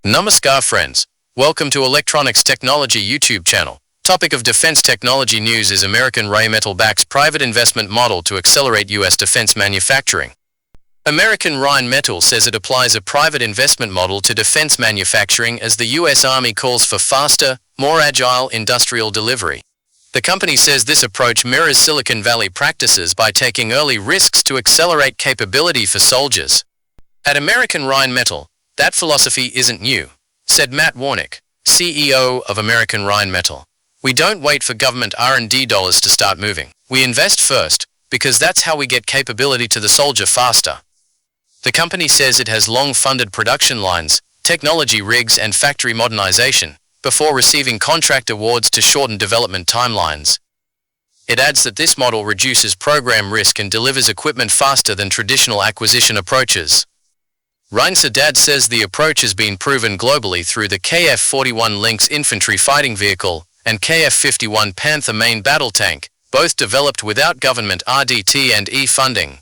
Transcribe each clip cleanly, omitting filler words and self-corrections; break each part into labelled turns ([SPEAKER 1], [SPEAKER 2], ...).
[SPEAKER 1] Namaskar friends. Welcome to Electronics Technology YouTube channel. Topic of defense technology news is American Rheinmetall backs private investment model to accelerate U.S. defense manufacturing. American Rheinmetall says it applies a private investment model to defense manufacturing as the U.S. Army calls for faster, more agile industrial delivery. The company says this approach mirrors Silicon Valley practices by taking early risks to accelerate capability for soldiers. At American Rheinmetall, that philosophy isn't new, said Matt Warnick, CEO of American Rheinmetall. We don't wait for government R&D dollars to start moving. We invest first, because that's how we get capability to the soldier faster. The company says it has long-funded production lines, technology rigs and factory modernization, before receiving contract awards to shorten development timelines. It adds that this model reduces program risk and delivers equipment faster than traditional acquisition approaches. Rheinmetall says the approach has been proven globally through the KF-41 Lynx infantry fighting vehicle and KF-51 Panther main battle tank, both developed without government RDT&E funding.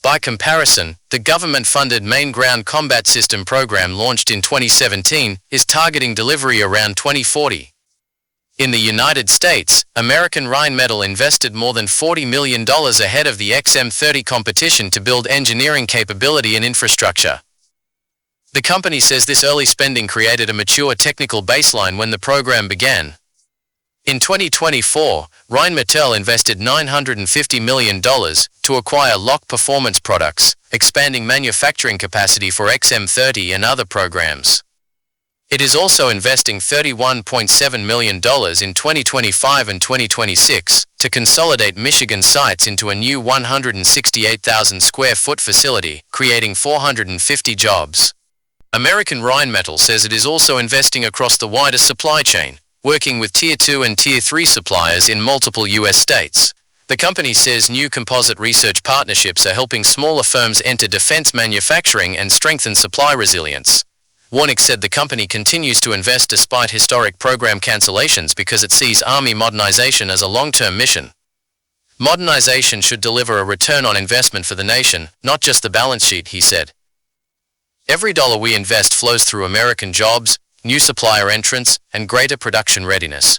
[SPEAKER 1] By comparison, the government-funded Main Ground Combat System program launched in 2017 is targeting delivery around 2040. In the United States, American Rheinmetall invested more than $40 million ahead of the XM30 competition to build engineering capability and infrastructure. The company says this early spending created a mature technical baseline when the program began. In 2024, Rheinmetall invested $950 million to acquire Lock Performance Products, expanding manufacturing capacity for XM30 and other programs. It is also investing $31.7 million in 2025 and 2026 to consolidate Michigan sites into a new 168,000 square foot facility, creating 450 jobs. American Rheinmetall says it is also investing across the wider supply chain, working with Tier 2 and Tier 3 suppliers in multiple U.S. states. The company says new composite research partnerships are helping smaller firms enter defense manufacturing and strengthen supply resilience. Warnick said the company continues to invest despite historic program cancellations because it sees Army modernization as a long-term mission. Modernization should deliver a return on investment for the nation, not just the balance sheet, he said. Every dollar we invest flows through American jobs, new supplier entrants, and greater production readiness.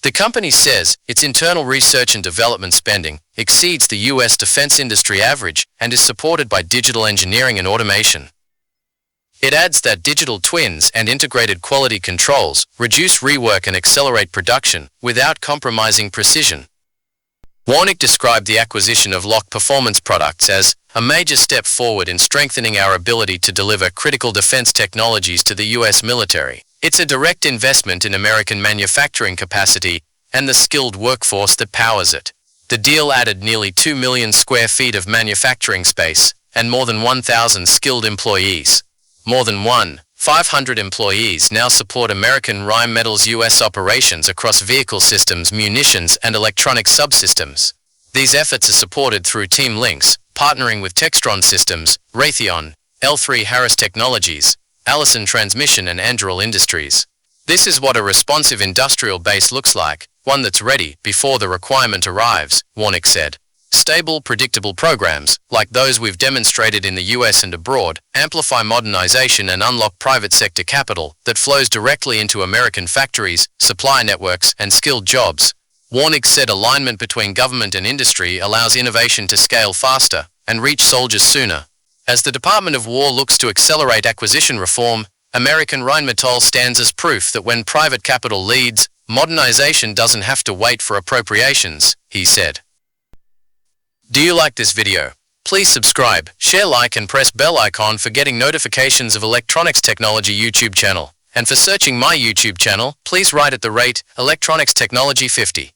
[SPEAKER 1] The company says its internal research and development spending exceeds the U.S. defense industry average and is supported by digital engineering and automation. It adds that digital twins and integrated quality controls reduce rework and accelerate production without compromising precision. Warnick described the acquisition of Lock Performance Products as a major step forward in strengthening our ability to deliver critical defense technologies to the U.S. military. It's a direct investment in American manufacturing capacity and the skilled workforce that powers it. The deal added nearly 2 million square feet of manufacturing space and more than 1,000 skilled employees. More than 500 employees now support American Rheinmetall's U.S. operations across vehicle systems, munitions, and electronic subsystems. These efforts are supported through Team Lynx, partnering with Textron Systems, Raytheon, L3Harris Technologies, Allison Transmission, and Anduril Industries. This is what a responsive industrial base looks like, one that's ready before the requirement arrives, Warnick said. Stable, predictable programs, like those we've demonstrated in the U.S. and abroad, amplify modernization and unlock private sector capital that flows directly into American factories, supply networks, and skilled jobs. Warnick said alignment between government and industry allows innovation to scale faster and reach soldiers sooner. As the Department of War looks to accelerate acquisition reform, American Rheinmetall stands as proof that when private capital leads, modernization doesn't have to wait for appropriations, he said. Do you like this video? Please subscribe, share, like, and press bell icon for getting notifications of Electronics Technology YouTube channel. And for searching my YouTube channel, please write at the rate Electronics Technology 50.